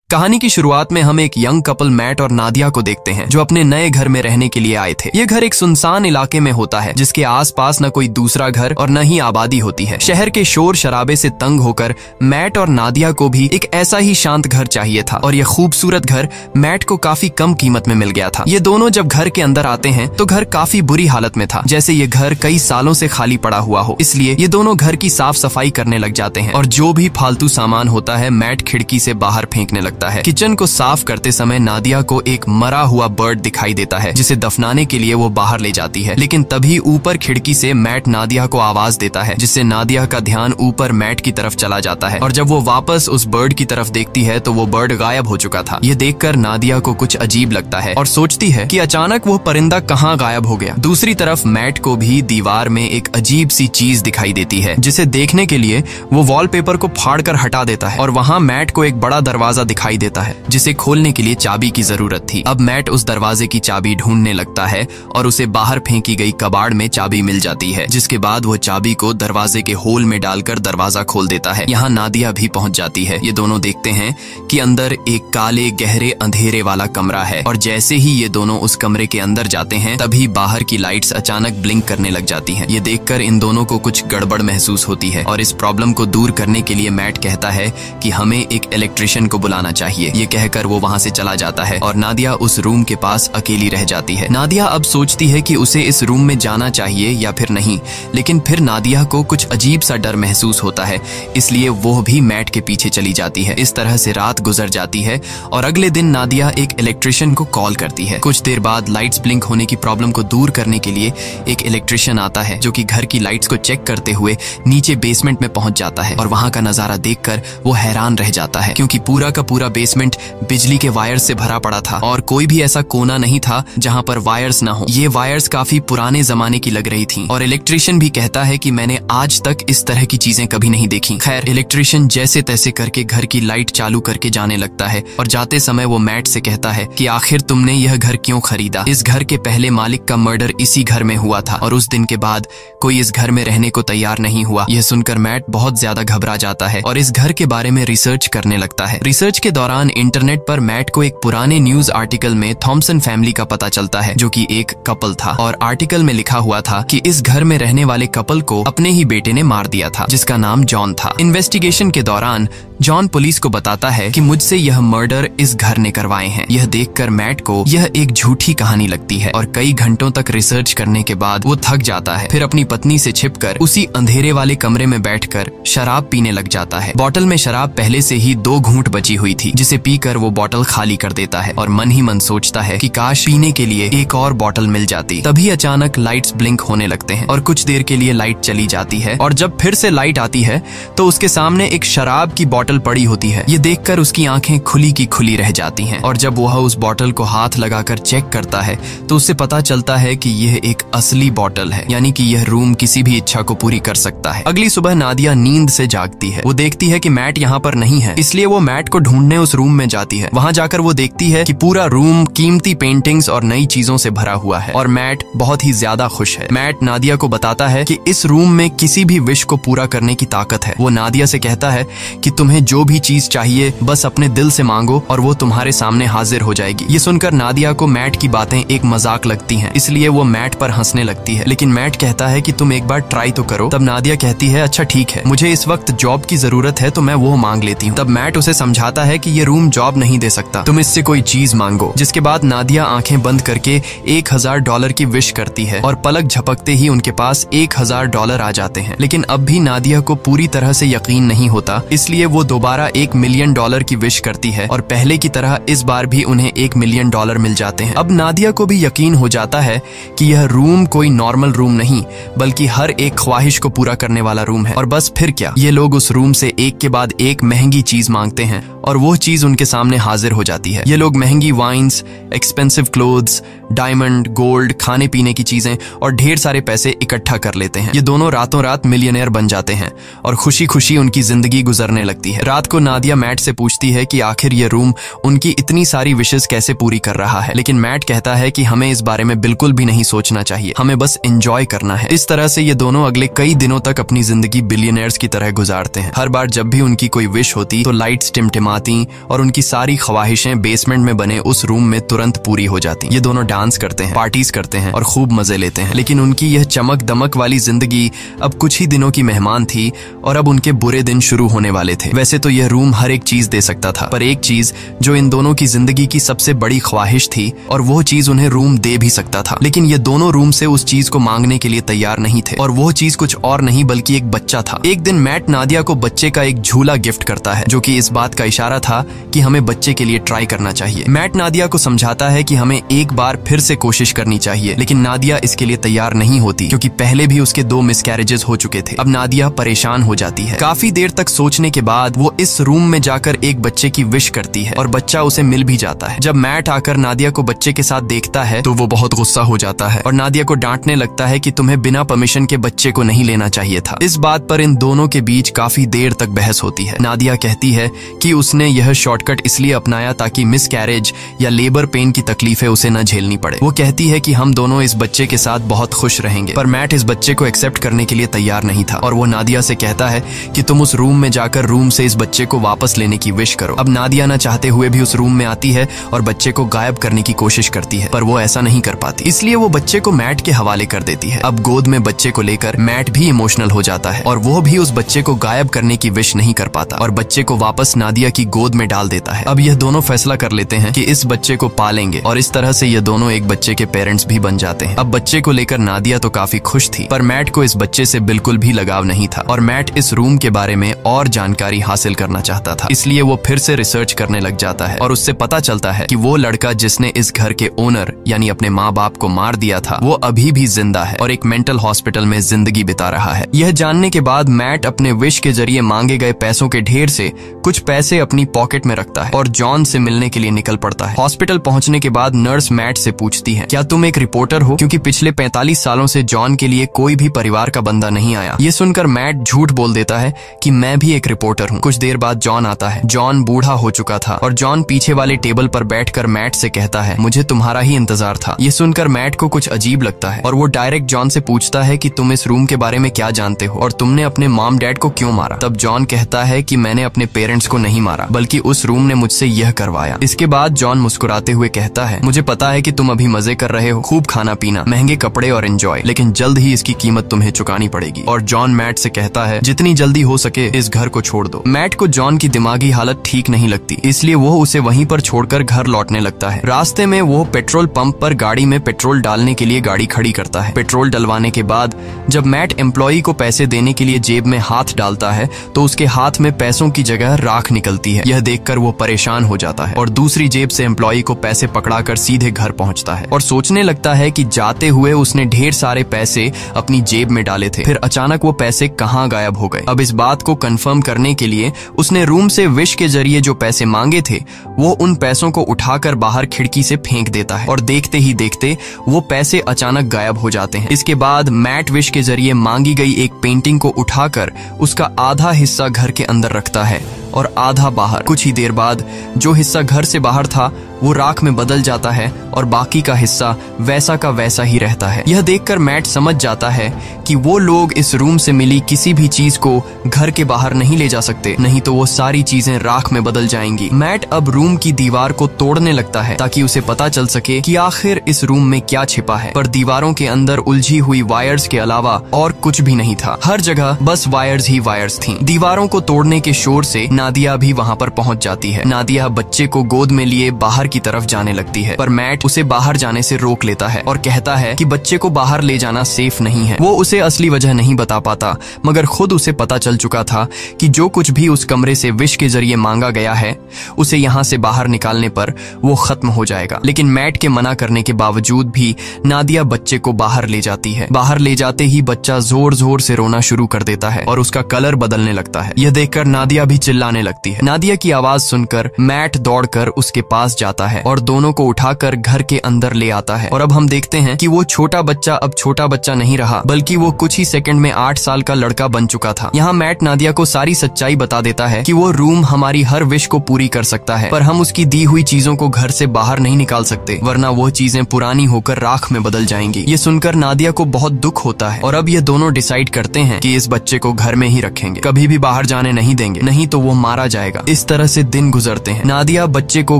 कहानी की शुरुआत में हम एक यंग कपल मैट और नादिया को देखते हैं जो अपने नए घर में रहने के लिए आए थे। ये घर एक सुनसान इलाके में होता है जिसके आसपास न कोई दूसरा घर और न ही आबादी होती है। शहर के शोर शराबे से तंग होकर मैट और नादिया को भी एक ऐसा ही शांत घर चाहिए था और यह खूबसूरत घर मैट को काफी कम कीमत में मिल गया था। ये दोनों जब घर के अंदर आते हैं तो घर काफी बुरी हालत में था, जैसे ये घर कई सालों से खाली पड़ा हुआ हो। इसलिए ये दोनों घर की साफ सफाई करने लग जाते हैं और जो भी फालतू सामान होता है मैट खिड़की से बाहर फेंकने लगता है। किचन को साफ करते समय नादिया को एक मरा हुआ बर्ड दिखाई देता है जिसे दफनाने के लिए वो बाहर ले जाती है, लेकिन तभी ऊपर खिड़की से मैट नादिया को आवाज देता है जिससे नादिया का ध्यान ऊपर मैट की तरफ चला जाता है और जब वो वापस उस बर्ड की तरफ देखती है तो वो बर्ड गायब हो चुका था। ये देखकर नादिया को कुछ अजीब लगता है और सोचती है कि अचानक वो परिंदा कहाँ गायब हो गया। दूसरी तरफ मैट को भी दीवार में एक अजीब सी चीज दिखाई देती है जिसे देखने के लिए वो वॉलपेपर को फाड़कर हटा देता है और वहाँ मैट को एक बड़ा दरवाजा दिखाई देता है जिसे खोलने के लिए चाबी की जरूरत थी। अब मैट उस दरवाजे की चाबी ढूंढने लगता है और उसे बाहर फेंकी गई कबाड़ में चाबी मिल जाती है, जिसके बाद वो चाबी को दरवाजे के होल में डालकर दरवाजा खोल देता है। यहाँ नादिया भी पहुंच जाती है। ये दोनों देखते हैं कि अंदर एक काले गहरे अंधेरे वाला कमरा है और जैसे ही ये दोनों उस कमरे के अंदर जाते हैं तभी बाहर की लाइट्स अचानक ब्लिंक करने लग जाती हैं। ये देखकर इन दोनों को कुछ गड़बड़ महसूस होती है और इस प्रॉब्लम को दूर करने के लिए मैट कहता है कि हमें एक इलेक्ट्रिशियन को बुलाना चाहिए। ये कहकर वो वहाँ से चला जाता है और नादिया उस रूम के पास अकेली रह जाती है। नादिया अब सोचती है कि उसे इस रूम में जाना चाहिए या फिर नहीं, लेकिन फिर नादिया को कुछ अजीब सा डर महसूस होता है, इसलिए वो भी मैट के पीछे चली जाती है। इस तरह से रात गुजर जाती है और अगले दिन नादिया एक इलेक्ट्रिशियन को कॉल करती है। कुछ देर बाद लाइट्स ब्लिंक होने की प्रॉब्लम को दूर करने के लिए एक इलेक्ट्रिशियन आता है जो कि घर की लाइट्स को चेक करते हुए नीचे बेसमेंट में पहुंच जाता है और वहां का नजारा देखकर वो हैरान रह जाता है क्योंकि पूरा का पूरा बेसमेंट बिजली के वायर्स से भरा पड़ा था और कोई भी ऐसा कोना नहीं था जहां पर वायर्स ना हो। ये वायर्स काफी पुराने जमाने की लग रही थी और इलेक्ट्रिशियन भी कहता है कि मैंने आज तक इस तरह की चीजें कभी नहीं देखी। खैर, इलेक्ट्रिशियन जैसे तैसे करके घर की लाइट चालू करके जाने लगता है और जाते समय वो मैट से कहता है कि आखिर तुमने यह घर क्यों खरीदा? इस घर के पहले मालिक का मर्डर इसी घर में हुआ था और उस दिन के बाद कोई इस घर में रहने को तैयार नहीं हुआ। यह सुनकर मैट बहुत ज्यादा घबरा जाता है और इस घर के बारे में रिसर्च करने लगता है। रिसर्च के दौरान इंटरनेट पर मैट को एक पुराने न्यूज आर्टिकल में थॉमसन फैमिली का पता चलता है जो कि एक कपल था और आर्टिकल में लिखा हुआ था कि इस घर में रहने वाले कपल को अपने ही बेटे ने मार दिया था जिसका नाम जॉन था। इन्वेस्टिगेशन के दौरान जॉन पुलिस को बताता है कि मुझसे यह मर्डर इस घर ने करवाए हैं। यह देखकर मैट को यह एक झूठी कहानी लगती है और कई घंटों तक रिसर्च करने के बाद वो थक जाता है। फिर अपनी पत्नी से छिपकर उसी अंधेरे वाले कमरे में बैठकर शराब पीने लग जाता है। बोतल में शराब पहले से ही 2 घूंट बची हुई थी जिसे पीकर वो बोतल खाली कर देता है और मन ही मन सोचता है कि काश पीने के लिए एक और बोतल मिल जाती। तभी अचानक लाइट्स ब्लिंक होने लगते हैं और कुछ देर के लिए लाइट चली जाती है और जब फिर से लाइट आती है तो उसके सामने एक शराब की बोतल पड़ी होती है। ये देखकर उसकी आंखें खुली की खुली रह जाती हैं और जब वह उस बोतल को हाथ लगाकर चेक करता है तो उसे पता चलता है कि यह एक असली बोतल है, यानी कि यह रूम किसी भी इच्छा को पूरी कर सकता है। अगली सुबह नादिया नींद से जागती है। वो देखती है कि मैट यहाँ पर नहीं है, इसलिए वो मैट को ढूंढने उस रूम में जाती है। वहाँ जाकर वो देखती है कि पूरा रूम कीमती पेंटिंग्स और नई चीजों से भरा हुआ है और मैट बहुत ही ज्यादा खुश है। मैट नादिया को बताता है कि इस रूम में किसी भी विश को पूरा करने की ताकत है। वो नादिया से कहता है कि तुम्हें जो भी चीज चाहिए बस अपने दिल से मांगो और वो तुम्हारे सामने हाजिर हो जाएगी। ये सुनकर नादिया को मैट की बातें एक मजाक लगती हैं, इसलिए वो मैट पर हंसने लगती है, लेकिन मैट कहता है कि तुम एक बार ट्राई तो करो। तब नादिया कहती है अच्छा ठीक है, मुझे इस वक्त जॉब की जरूरत है तो मैं वो मांग लेती हूँ। तब मैट उसे समझाता है कि ये रूम जॉब नहीं दे सकता, तुम इससे कोई चीज मांगो। जिसके बाद नादिया आंखें बंद करके $1000 की विश करती है और पलक झपकते ही उनके पास $1000 आ जाते हैं। लेकिन अब भी नादिया को पूरी तरह से यकीन नहीं होता, इसलिए वो दोबारा $1 मिलियन की विश करती है और पहले की तरह इस बार भी उन्हें $1 मिलियन मिल जाते हैं। अब नादिया को भी यकीन हो जाता है कि यह रूम कोई नॉर्मल रूम नहीं बल्कि हर एक ख्वाहिश को पूरा करने वाला रूम है। और बस फिर क्या, ये लोग उस रूम से एक के बाद एक महंगी चीज मांगते हैं और वो चीज उनके सामने हाजिर हो जाती है। ये लोग महंगी wines, expensive clothes, diamond, gold, खाने पीने की चीजें और ढेर सारे पैसे इकट्ठा कर लेते हैं। ये दोनों रातों रात मिलियनेयर बन जाते हैं और खुशी खुशी उनकी जिंदगी गुजरने लगती है। रात को नादिया मैट से पूछती है कि आखिर ये रूम उनकी इतनी सारी विशेस कैसे पूरी कर रहा है, लेकिन मैट कहता है कि हमें इस बारे में बिल्कुल भी नहीं सोचना चाहिए, हमें बस एंजॉय करना है। इस तरह से ये दोनों अगले कई दिनों तक अपनी जिंदगी बिलियनर्स की तरह गुजारते हैं। हर बार जब भी उनकी कोई विश होती तो लाइट्स टिमटिमाती थी और उनकी सारी ख्वाहिशें बेसमेंट में बने उस रूम में तुरंत पूरी हो जाती। ये दोनों डांस करते हैं, पार्टीज करते हैं और खूब मजे लेते हैं। लेकिन उनकी यह चमक दमक वाली जिंदगी अब कुछ ही दिनों की मेहमान थी और अब उनके बुरे दिन शुरू होने वाले थे। वैसे तो यह रूम हर एक चीज दे सकता था, पर एक चीज जो इन दोनों की जिंदगी की सबसे बड़ी ख्वाहिश थी और वो चीज उन्हें रूम दे भी सकता था। लेकिन ये दोनों रूम से उस चीज को मांगने के लिए तैयार नहीं थे और वो चीज कुछ और नहीं बल्कि एक बच्चा था। एक दिन मैट नादिया को बच्चे का एक झूला गिफ्ट करता है, जो कि इस बात का इशारा था कि हमें बच्चे के लिए ट्राई करना चाहिए। मैट नादिया को समझाता है कि हमें एक बार फिर से कोशिश करनी चाहिए, लेकिन नादिया इसके लिए तैयार नहीं होती क्योंकि पहले भी उसके 2 मिसकैरेजेस हो चुके थे। अब नादिया परेशान हो जाती है। काफी देर तक सोचने के बाद वो इस रूम में जाकर एक बच्चे की विश करती है और बच्चा उसे मिल भी जाता है। जब मैट आकर नादिया को बच्चे के साथ देखता है तो वो बहुत गुस्सा हो जाता है और नादिया को डांटने लगता है कि तुम्हें बिना परमिशन के बच्चे को नहीं लेना चाहिए था। इस बात पर इन दोनों के बीच काफी देर तक बहस होती है। नादिया कहती है कि उसने यह शॉर्टकट इसलिए अपनाया ताकि मिसकैरेज या लेबर पेन की तकलीफें उसे न झेलनी पड़े। वो कहती है कि हम दोनों इस बच्चे के साथ बहुत खुश रहेंगे, पर मैट इस बच्चे को एक्सेप्ट करने के लिए तैयार नहीं था और वो नादिया से कहता है कि तुम उस रूम में जाकर रूम से इस बच्चे को वापस लेने की विश करो। अब नादिया न चाहते हुए भी उस रूम में आती है और बच्चे को गायब करने की कोशिश करती है, पर वो ऐसा नहीं कर पाती, इसलिए वो बच्चे को मैट के हवाले कर देती है। अब गोद में बच्चे को लेकर मैट भी इमोशनल हो जाता है और वो भी उस बच्चे को गायब करने की विश नहीं कर पाता और बच्चे को वापस नादिया की गोद में डाल देता है। अब यह दोनों फैसला कर लेते हैं कि इस बच्चे को पालेंगे और इस तरह से ये दोनों एक बच्चे के पेरेंट्स भी बन जाते हैं। अब बच्चे को लेकर नादिया तो काफी खुश थी, पर मैट को इस बच्चे से बिल्कुल भी लगाव नहीं था और मैट इस रूम के बारे में और जानकारी हासिल करना चाहता था, इसलिए वो फिर से रिसर्च करने लग जाता है और उससे पता चलता है कि वो लड़का जिसने इस घर के ओनर यानी अपने माँ बाप को मार दिया था वो अभी भी जिंदा है और एक मेंटल हॉस्पिटल में जिंदगी बिता रहा है। यह जानने के बाद मैट अपने विश के जरिए मांगे गए पैसों के ढेर से कुछ पैसे अपनी पॉकेट में रखता है और जॉन से मिलने के लिए निकल पड़ता है। हॉस्पिटल पहुंचने के बाद नर्स मैट से पूछती है, क्या तुम एक रिपोर्टर हो? क्योंकि पिछले 45 सालों से जॉन के लिए कोई भी परिवार का बंदा नहीं आया। ये सुनकर मैट झूठ बोल देता है कि मैं भी एक रिपोर्टर हूँ। कुछ देर बाद जॉन आता है। जॉन बूढ़ा हो चुका था और जॉन पीछे वाले टेबल पर बैठकर मैट से कहता है, मुझे तुम्हारा ही इंतजार था। ये सुनकर मैट को कुछ अजीब लगता है और वो डायरेक्ट जॉन से पूछता है कि तुम इस रूम के बारे में क्या जानते हो और तुमने अपने मॉम डैड को क्यों मारा? तब जॉन कहता है कि मैंने अपने पेरेंट्स को नहीं मारा बल्कि उस रूम ने मुझसे यह करवाया। इसके बाद जॉन मुस्कुराते हुए कहता है, मुझे पता है कि तुम अभी मजे कर रहे हो, खूब खाना पीना, महंगे कपड़े और एंजॉय, लेकिन जल्द ही इसकी कीमत तुम्हें चुकानी पड़ेगी। और जॉन मैट से कहता है, जितनी जल्दी हो सके इस घर को छोड़ दो। मैट को जॉन की दिमागी हालत ठीक नहीं लगती, इसलिए वो उसे वहीं पर छोड़कर घर लौटने लगता है। रास्ते में वो पेट्रोल पंप पर गाड़ी में पेट्रोल डालने के लिए गाड़ी खड़ी करता है। पेट्रोल डलवाने के बाद जब मैट एम्प्लॉई को पैसे देने के लिए जेब में हाथ डालता है तो उसके हाथ में पैसों की जगह राख निकलती है। यह देखकर वो परेशान हो जाता है और दूसरी जेब से एम्प्लॉई को पैसे पकड़ाकर सीधे घर पहुंचता है और सोचने लगता है कि जाते हुए उसने ढेर सारे पैसे अपनी जेब में डाले थे, फिर अचानक वो पैसे कहाँ गायब हो गए। अब इस बात को कंफर्म करने के लिए उसने रूम से विश के जरिए जो पैसे मांगे थे वो उन पैसों को उठाकर बाहर खिड़की से फेंक देता है और देखते ही देखते वो पैसे अचानक गायब हो जाते हैं। इसके बाद मैट विश के जरिए मांगी गई एक पेंटिंग को उठाकर उसका आधा हिस्सा घर के अंदर रखता है और आधा बाहर। कुछ ही देर बाद जो हिस्सा घर से बाहर था वो राख में बदल जाता है और बाकी का हिस्सा वैसा का वैसा ही रहता है। यह देखकर मैट समझ जाता है कि वो लोग इस रूम से मिली किसी भी चीज को घर के बाहर नहीं ले जा सकते, नहीं तो वो सारी चीजें राख में बदल जाएंगी। मैट अब रूम की दीवार को तोड़ने लगता है ताकि उसे पता चल सके कि आखिर इस रूम में क्या छिपा है, पर दीवारों के अंदर उलझी हुई वायर्स के अलावा और कुछ भी नहीं था। हर जगह बस वायर्स ही वायर्स थीं। दीवारों को तोड़ने के शोर से नादिया भी वहाँ पर पहुँच जाती है। नादिया बच्चे को गोद में लिए बाहर की तरफ जाने लगती है, पर मैट उसे बाहर जाने से रोक लेता है और कहता है कि बच्चे को बाहर ले जाना सेफ नहीं है। वो उसे असली वजह नहीं बता पाता, मगर खुद उसे पता चल चुका था कि जो कुछ भी उस कमरे से विश के जरिए मांगा गया है उसे यहाँ से बाहर निकालने पर वो खत्म हो जाएगा। लेकिन मैट के मना करने के बावजूद भी नादिया बच्चे को बाहर ले जाती है। बाहर ले जाते ही बच्चा जोर जोर से रोना शुरू कर देता है और उसका कलर बदलने लगता है। यह देखकर नादिया भी चिल्लाने लगती है। नादिया की आवाज सुनकर मैट दौड़कर उसके पास जाता आता है और दोनों को उठाकर घर के अंदर ले आता है। और अब हम देखते हैं कि वो छोटा बच्चा अब छोटा बच्चा नहीं रहा, बल्कि वो कुछ ही सेकंड में 8 साल का लड़का बन चुका था। यहाँ मैट नादिया को सारी सच्चाई बता देता है कि वो रूम हमारी हर विश को पूरी कर सकता है, पर हम उसकी दी हुई चीजों को घर से बाहर नहीं निकाल सकते, वरना वो चीजें पुरानी होकर राख में बदल जाएंगी। ये सुनकर नादिया को बहुत दुख होता है और अब ये दोनों डिसाइड करते हैं कि इस बच्चे को घर में ही रखेंगे, कभी भी बाहर जाने नहीं देंगे, नहीं तो वो मारा जाएगा। इस तरह से दिन गुजरते हैं। नादिया बच्चे को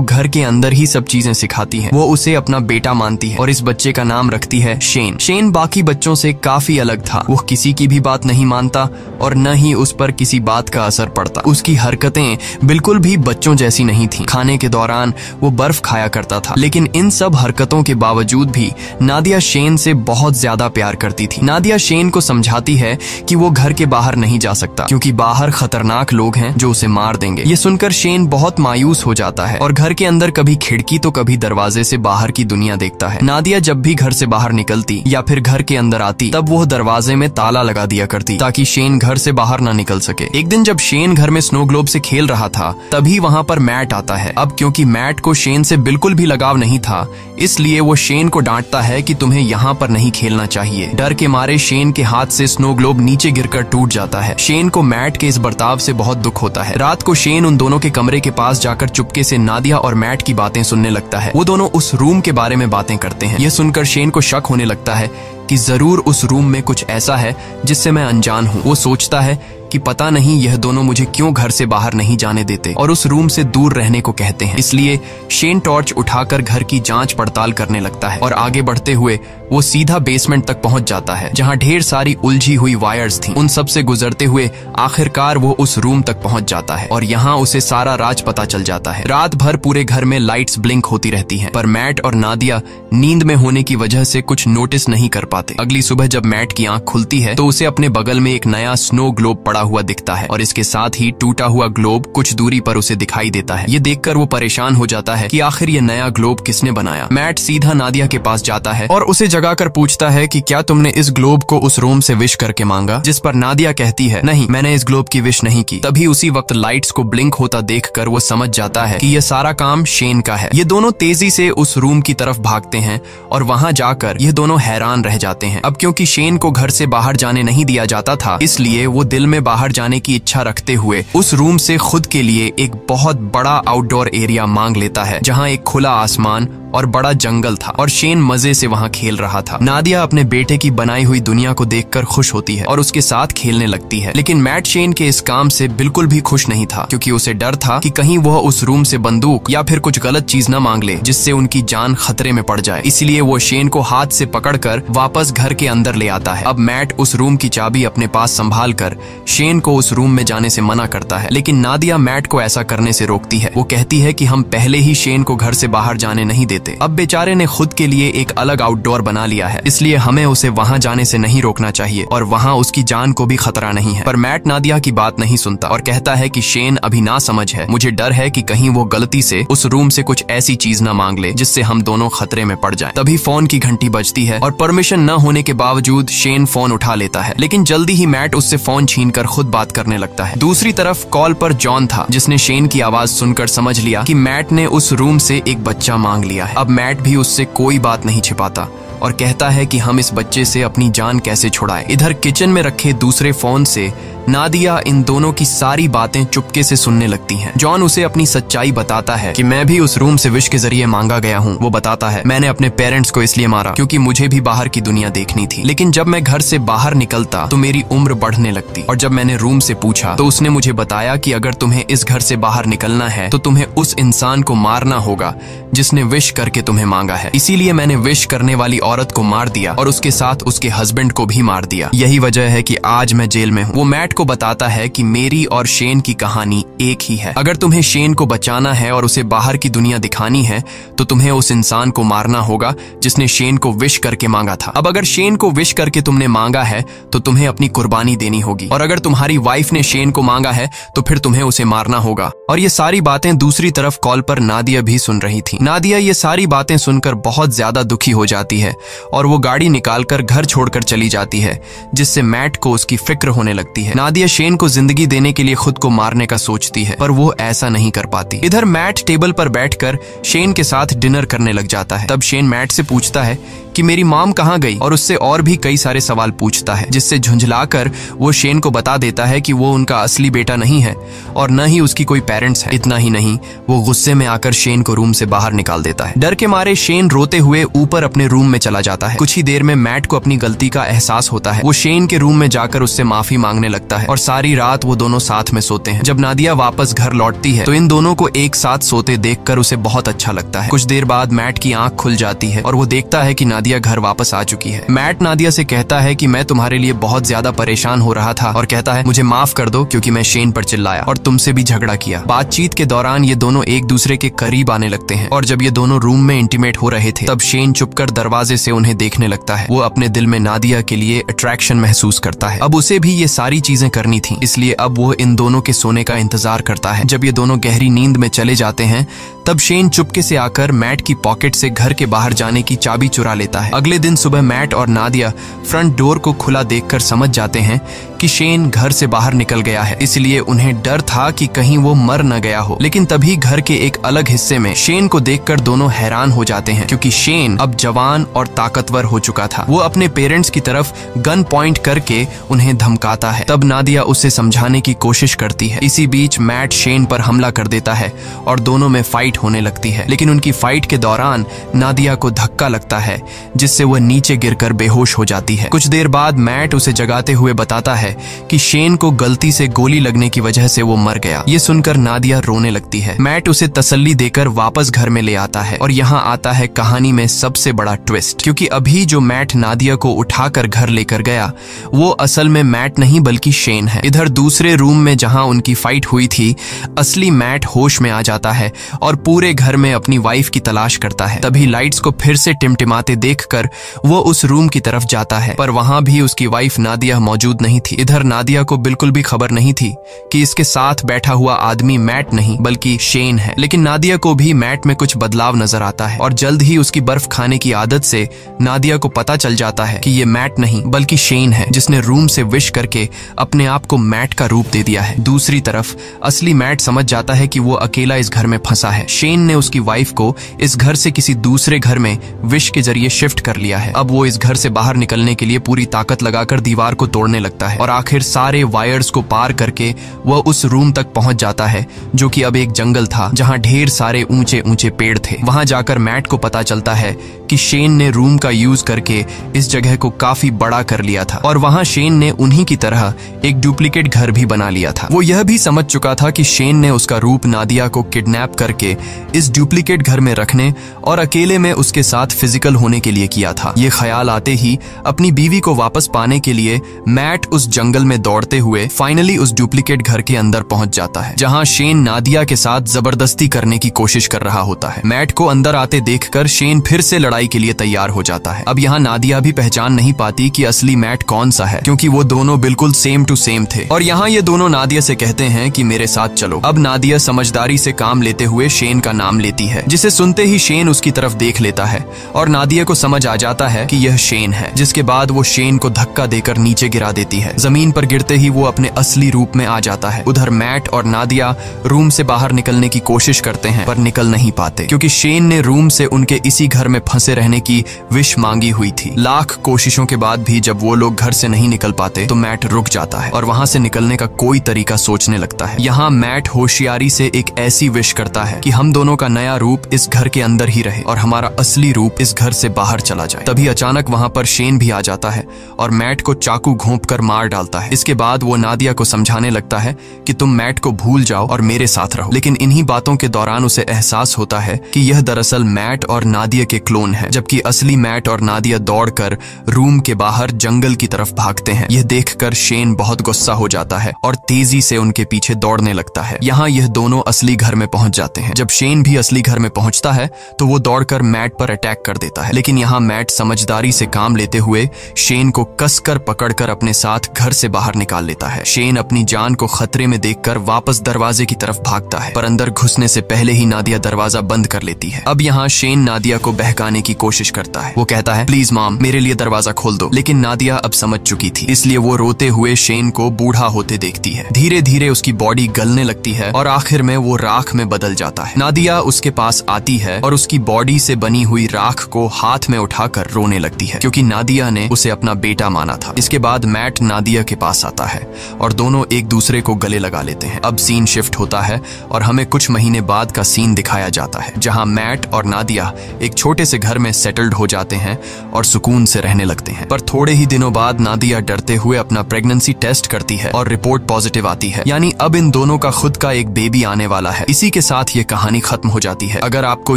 घर के अंदर ही सब चीजें सिखाती है। वो उसे अपना बेटा मानती है और इस बच्चे का नाम रखती है शेन। शेन बाकी बच्चों से काफी अलग था। वो किसी की भी बात नहीं मानता और न ही उस पर किसी बात का असर पड़ता। उसकी हरकतें बिल्कुल भी बच्चों जैसी नहीं थी। खाने के दौरान वो बर्फ खाया करता था, लेकिन इन सब हरकतों के बावजूद भी नादिया शेन से बहुत ज्यादा प्यार करती थी। नादिया शेन को समझाती है कि वो घर के बाहर नहीं जा सकता, क्योंकि बाहर खतरनाक लोग हैं जो उसे मार देंगे। ये सुनकर शेन बहुत मायूस हो जाता है और घर के अंदर कभी खिड़की तो कभी दरवाजे से बाहर की दुनिया देखता है। नादिया जब भी घर से बाहर निकलती या फिर घर के अंदर आती, तब वो दरवाजे में ताला लगा दिया करती ताकि शेन घर से बाहर ना निकल सके। एक दिन जब शेन घर में स्नो ग्लोब से खेल रहा था, तभी वहाँ पर मैट आता है। अब क्योंकि मैट को शेन से बिल्कुल भी लगाव नहीं था, इसलिए वो शेन को डांटता है कि तुम्हें यहाँ पर नहीं खेलना चाहिए। डर के मारे शेन के हाथ से स्नो ग्लोब नीचे गिरकर टूट जाता है। शेन को मैट के इस बर्ताव से बहुत दुख होता है। रात को शेन उन दोनों के कमरे के पास जाकर चुपके से नादिया और मैट की बातें सुनने लगता है। वो दोनों उस रूम के बारे में बातें करते हैं। यह सुनकर शेन को शक होने लगता है कि जरूर उस रूम में कुछ ऐसा है जिससे मैं अनजान हूँ। वो सोचता है कि पता नहीं यह दोनों मुझे क्यों घर से बाहर नहीं जाने देते और उस रूम से दूर रहने को कहते हैं। इसलिए शेन टॉर्च उठाकर घर की जांच पड़ताल करने लगता है और आगे बढ़ते हुए वो सीधा बेसमेंट तक पहुंच जाता है, जहां ढेर सारी उलझी हुई वायर्स थीं। उन सब से गुजरते हुए आखिरकार वो उस रूम तक पहुंच जाता है और यहाँ उसे सारा राज पता चल जाता है। रात भर पूरे घर में लाइट्स ब्लिंक होती रहती हैं, पर मैट और नादिया नींद में होने की वजह से कुछ नोटिस नहीं कर पाते। अगली सुबह जब मैट की आंख खुलती है तो उसे अपने बगल में एक नया स्नो ग्लोब पड़ा हुआ दिखता है और इसके साथ ही टूटा हुआ ग्लोब कुछ दूरी पर उसे दिखाई देता है। ये देखकर वो परेशान हो जाता है कि आखिर ये नया ग्लोब किसने बनाया। मैट सीधा नादिया के पास जाता है और उसे जगाकर पूछता है कि क्या तुमने इस ग्लोब को उस रूम से विश करके मांगा, जिस पर नादिया कहती है नहीं, मैंने इस ग्लोब की विश नहीं की। तभी उसी वक्त लाइट्स को ब्लिंक होता देखकर वो समझ जाता है कि ये सारा काम शेन का है। ये दोनों तेजी से उस रूम की तरफ भागते हैं और वहां जाकर ये दोनों हैरान रह जाते हैं। अब क्योंकि शेन को घर से बाहर जाने नहीं दिया जाता था, इसलिए वो दिल में बाहर जाने की इच्छा रखते हुए उस रूम से खुद के लिए एक बहुत बड़ा आउटडोर एरिया मांग लेता है, जहां एक खुला आसमान और बड़ा जंगल था और शेन मजे से वहां खेल रहा था। नादिया अपने बेटे की बनाई हुई दुनिया को देखकर खुश होती है और उसके साथ खेलने लगती है, लेकिन मैट शेन के इस काम से बिल्कुल भी खुश नहीं था, क्योंकि उसे डर था कि कहीं वह उस रूम से बंदूक या फिर कुछ गलत चीज न मांग ले जिससे उनकी जान खतरे में पड़ जाए। इसलिए वो शेन को हाथ से पकड़कर वापस घर के अंदर ले आता है। अब मैट उस रूम की चाबी अपने पास संभाल कर शेन को उस रूम में जाने से मना करता है, लेकिन नादिया मैट को ऐसा करने से रोकती है। वो कहती है कि हम पहले ही शेन को घर से बाहर जाने नहीं देते। अब बेचारे ने खुद के लिए एक अलग आउटडोर बना लिया है, इसलिए हमें उसे वहां जाने से नहीं रोकना चाहिए और वहां उसकी जान को भी खतरा नहीं है। पर मैट नादिया की बात नहीं सुनता और कहता है कि शेन अभी ना समझ है, मुझे डर है कि कहीं वो गलती से उस रूम से कुछ ऐसी चीज ना मांग ले जिससे हम दोनों खतरे में पड़ जाएं। तभी फोन की घंटी बजती है और परमिशन न होने के बावजूद शेन फोन उठा लेता है, लेकिन जल्दी ही मैट उससे फोन छीनकर खुद बात करने लगता है। दूसरी तरफ कॉल पर जॉन था, जिसने शेन की आवाज सुनकर समझ लिया कि मैट ने उस रूम से एक बच्चा मांग लिया है। अब मैट भी उससे कोई बात नहीं छिपाता और कहता है कि हम इस बच्चे से अपनी जान कैसे छुड़ाएं। इधर किचन में रखे दूसरे फोन से नादिया इन दोनों की सारी बातें चुपके से सुनने लगती हैं। जॉन उसे अपनी सच्चाई बताता है कि मैं भी उस रूम से विश के जरिए मांगा गया हूँ। वो बताता है, मैंने अपने पेरेंट्स को इसलिए मारा क्योंकि मुझे भी बाहर की दुनिया देखनी थी, लेकिन जब मैं घर से बाहर निकलता तो मेरी उम्र बढ़ने लगती और जब मैंने रूम से पूछा तो उसने मुझे बताया कि अगर तुम्हें इस घर से बाहर निकलना है तो तुम्हें उस इंसान को मारना होगा जिसने विश करके तुम्हें मांगा है। इसीलिए मैंने विश करने वाली औरत को मार दिया और उसके साथ उसके हस्बैंड को भी मार दिया। यही वजह है कि आज मैं जेल में हूँ। वो मैट को बताता है कि मेरी और शेन की कहानी एक ही है। अगर तुम्हें शेन को बचाना है और उसे बाहर की दुनिया दिखानी है तो तुम्हें उस इंसान को मारना होगा जिसने शेन को विश करके मांगा था। अब अगर शेन को विश करके तुमने मांगा है तो तुम्हें अपनी कुर्बानी देनी होगी, और अगर तुम्हारी वाइफ ने शेन को मांगा है तो फिर तुम्हें उसे मारना होगा। और ये सारी बातें दूसरी तरफ कॉल पर नादिया भी सुन रही थी। नादिया ये सारी बातें सुनकर बहुत ज्यादा दुखी हो जाती है और वो गाड़ी निकालकर घर छोड़कर चली जाती है, जिससे मैट को उसकी फिक्र होने लगती है। नादिया शेन को जिंदगी देने के लिए खुद को मारने का सोचती है, पर वो ऐसा नहीं कर पाती। इधर मैट टेबल पर बैठकर शेन के साथ डिनर करने लग जाता है। तब शेन मैट से पूछता है कि मेरी मॉम कहाँ गई, और उससे और भी कई सारे सवाल पूछता है, जिससे झुंझलाकर वो शेन को बता देता है कि वो उनका असली बेटा नहीं है और न ही उसकी कोई पेरेंट्स है। इतना ही नहीं, वो गुस्से में आकर शेन को रूम से बाहर निकाल देता है। डर के मारे शेन रोते हुए ऊपर अपने रूम में चला जाता है। कुछ ही देर में मैट को अपनी गलती का एहसास होता है। वो शेन के रूम में जाकर उससे माफी मांगने लगता है और सारी रात वो दोनों साथ में सोते हैं। जब नादिया वापस घर लौटती है तो इन दोनों को एक साथ सोते देखकर उसे बहुत अच्छा लगता है। कुछ देर बाद मैट की आंख खुल जाती है और वो देखता है कि नादिया घर वापस आ चुकी है। मैट नादिया से कहता है कि मैं तुम्हारे लिए बहुत ज्यादा परेशान हो रहा था, और कहता है मुझे माफ कर दो क्योंकि मैं शेन पर चिल्लाया और तुमसे भी झगड़ा किया। बातचीत के दौरान ये दोनों एक दूसरे के करीब आने लगते हैं और जब ये दोनों रूम में इंटीमेट हो रहे थे तब शेन चुपकर दरवाजे से उन्हें देखने लगता है। वो अपने दिल में नादिया के लिए अट्रैक्शन महसूस करता है। अब उसे भी ये सारी चीजें करनी थी, इसलिए अब वो इन दोनों के सोने का इंतजार करता है। जब ये दोनों गहरी नींद में चले जाते हैं तब शेन चुपके से आकर मैट की पॉकेट से घर के बाहर जाने की चाबी चुरा लेता है। अगले दिन सुबह मैट और नादिया फ्रंट डोर को खुला देखकर समझ जाते हैं कि शेन घर से बाहर निकल गया है, इसलिए उन्हें डर था कि कहीं वो मर न गया हो। लेकिन तभी घर के एक अलग हिस्से में शेन को देखकर दोनों हैरान हो जाते हैं, क्योंकि शेन अब जवान और ताकतवर हो चुका था। वो अपने पेरेंट्स की तरफ गन पॉइंट करके उन्हें धमकाता है। तब नादिया उसे समझाने की कोशिश करती है। इसी बीच मैट शेन पर हमला कर देता है और दोनों में फाइट होने लगती है। लेकिन उनकी फाइट के दौरान नादिया को धक्का लगता है, जिससे वह नीचे गिरकर बेहोश हो जाती है। कुछ देर बाद मैट उसे जगाते हुए बताता है कि शेन को गलती से गोली लगने की वजह से वो मर गया। ये सुनकर नादिया रोने लगती है। मैट उसे तसल्ली देकर वापस घर में ले आता है और यहाँ आता है कहानी में सबसे बड़ा ट्विस्ट, क्योंकि अभी जो मैट नादिया को उठाकर घर लेकर गया वो असल में मैट नहीं बल्कि शेन है। इधर दूसरे रूम में जहाँ उनकी फाइट हुई थी, असली मैट होश में आ जाता है और पूरे घर में अपनी वाइफ की तलाश करता है। तभी लाइट्स को फिर से टिमटिमाते देखकर वो उस रूम की तरफ जाता है, पर वहां भी उसकी वाइफ नादिया मौजूद नहीं थी। इधर नादिया को बिल्कुल भी खबर नहीं थी कि इसके साथ बैठा हुआ आदमी मैट नहीं बल्कि शेन है। लेकिन नादिया को भी मैट में कुछ बदलाव नजर आता है और जल्द ही उसकी बर्फ खाने की आदत से नादिया को पता चल जाता है कि ये मैट नहीं बल्कि शेन है, जिसने रूम से विश करके अपने आप को मैट का रूप दे दिया है। दूसरी तरफ असली मैट समझ जाता है कि वो अकेला इस घर में फंसा है। शेन ने उसकी वाइफ को इस घर से किसी दूसरे घर में विश के जरिए शिफ्ट कर लिया है। अब वो इस घर से बाहर निकलने के लिए पूरी ताकत लगाकर दीवार को तोड़ने लगता है और आखिर सारे वायर्स को पार करके वह उस रूम तक पहुंच जाता है, जो कि अब एक जंगल था जहां ढेर सारे ऊंचे ऊंचे पेड़ थे। वहां जाकर मैट को पता चलता है कि शेन ने रूम का यूज करके इस जगह को काफी बड़ा कर लिया था और वहां शेन ने उन्हीं की तरह एक डुप्लीकेट घर भी बना लिया था। वो यह भी समझ चुका था कि शेन ने उसका रूप नादिया को किडनैप करके इस डुप्लीकेट घर में रखने और अकेले में उसके साथ फिजिकल होने के लिए किया था। ये ख्याल आते ही अपनी बीवी को वापस पाने के लिए मैट उस जंगल में दौड़ते हुए फाइनली उस डुप्लीकेट घर के अंदर पहुंच जाता है, जहां शेन नादिया के साथ जबरदस्ती करने की कोशिश कर रहा होता है। मैट को अंदर आते देखकर शेन फिर से लड़ाई के लिए तैयार हो जाता है। अब यहाँ नादिया भी पहचान नहीं पाती कि असली मैट कौन सा है, क्योंकि वो दोनों बिल्कुल सेम टू सेम थे। और यहाँ ये दोनों नादिया से कहते हैं कि मेरे साथ चलो। अब नादिया समझदारी से काम लेते हुए शेन का नाम लेती है, जिसे सुनते ही शेन उसकी तरफ देख लेता है और नादिया को समझ आ जाता है कि यह शेन है, जिसके बाद वो शेन को धक्का देकर नीचे गिरा देती है। जमीन पर गिरते ही वो अपने असली रूप में आ जाता है। उधर मैट और नादिया रूम से बाहर निकलने की कोशिश करते हैं पर निकल नहीं पाते, क्योंकि शेन ने रूम से उनके इसी घर में फंसे रहने की विश मांगी हुई थी। लाख कोशिशों के बाद भी जब वो लोग घर से नहीं निकल पाते तो मैट रुक जाता है और वहां से निकलने का कोई तरीका सोचने लगता है। यहाँ मैट होशियारी से एक ऐसी विश करता है कि हम दोनों का नया रूप इस घर के अंदर ही रहे और हमारा असली रूप इस घर से बाहर चला जाए। तभी अचानक वहां पर शेन भी आ जाता है और मैट को चाकू घोंपकर मार डालता है। इसके बाद वो नादिया को समझाने लगता है कि तुम मैट को भूल जाओ और मेरे साथ रहो। लेकिन इन्हीं बातों के दौरान उसे एहसास होता है कि यह दरअसल मैट और नादिया के क्लोन है, जबकि असली मैट और नादिया दौड़कर रूम के बाहर जंगल की तरफ भागते हैं। यह देखकर शेन बहुत गुस्सा हो जाता है और तेजी से उनके पीछे दौड़ने लगता है। यहाँ यह दोनों असली घर में पहुंच जाते हैं। जब शेन भी असली घर में पहुंचता है तो वो दौड़कर मैट पर अटैक कर देता है, लेकिन यहाँ मैट समझदारी से काम लेते हुए शेन को कसकर पकड़कर अपने साथ घर घर से बाहर निकाल लेता है। शेन अपनी जान को खतरे में देखकर वापस दरवाजे की तरफ भागता है, पर अंदर घुसने से पहले ही नादिया दरवाजा बंद कर लेती है। अब यहाँ शेन नादिया को बहकाने की कोशिश करता है। वो कहता है, प्लीज मॉम, मेरे लिए दरवाजा खोल दो। लेकिन नादिया अब समझ चुकी थी, इसलिए वो रोते हुए शेन को बूढ़ा होते देखती है। धीरे धीरे उसकी बॉडी गलने लगती है और आखिर में वो राख में बदल जाता है। नादिया उसके पास आती है और उसकी बॉडी से बनी हुई राख को हाथ में उठाकर रोने लगती है, क्योंकि नादिया ने उसे अपना बेटा माना था। इसके बाद मैट नादिया के पास आता है और दोनों एक दूसरे को गले लगा लेते हैं। अब सीन शिफ्ट होता है और हमें कुछ महीने बाद का सीन दिखाया जाता है, जहां मैट और नादिया एक छोटे से घर में सेटल्ड हो जाते हैं और सुकून से रहने लगते हैं। पर थोड़े ही दिनों बाद नादिया डरते हुए अपना प्रेगनेंसी टेस्ट करती है और रिपोर्ट पॉजिटिव आती है, यानी अब इन दोनों का खुद का एक बेबी आने वाला है। इसी के साथ ये कहानी खत्म हो जाती है। अगर आपको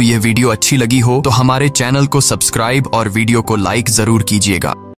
ये वीडियो अच्छी लगी हो तो हमारे चैनल को सब्सक्राइब और वीडियो को लाइक जरूर कीजिएगा।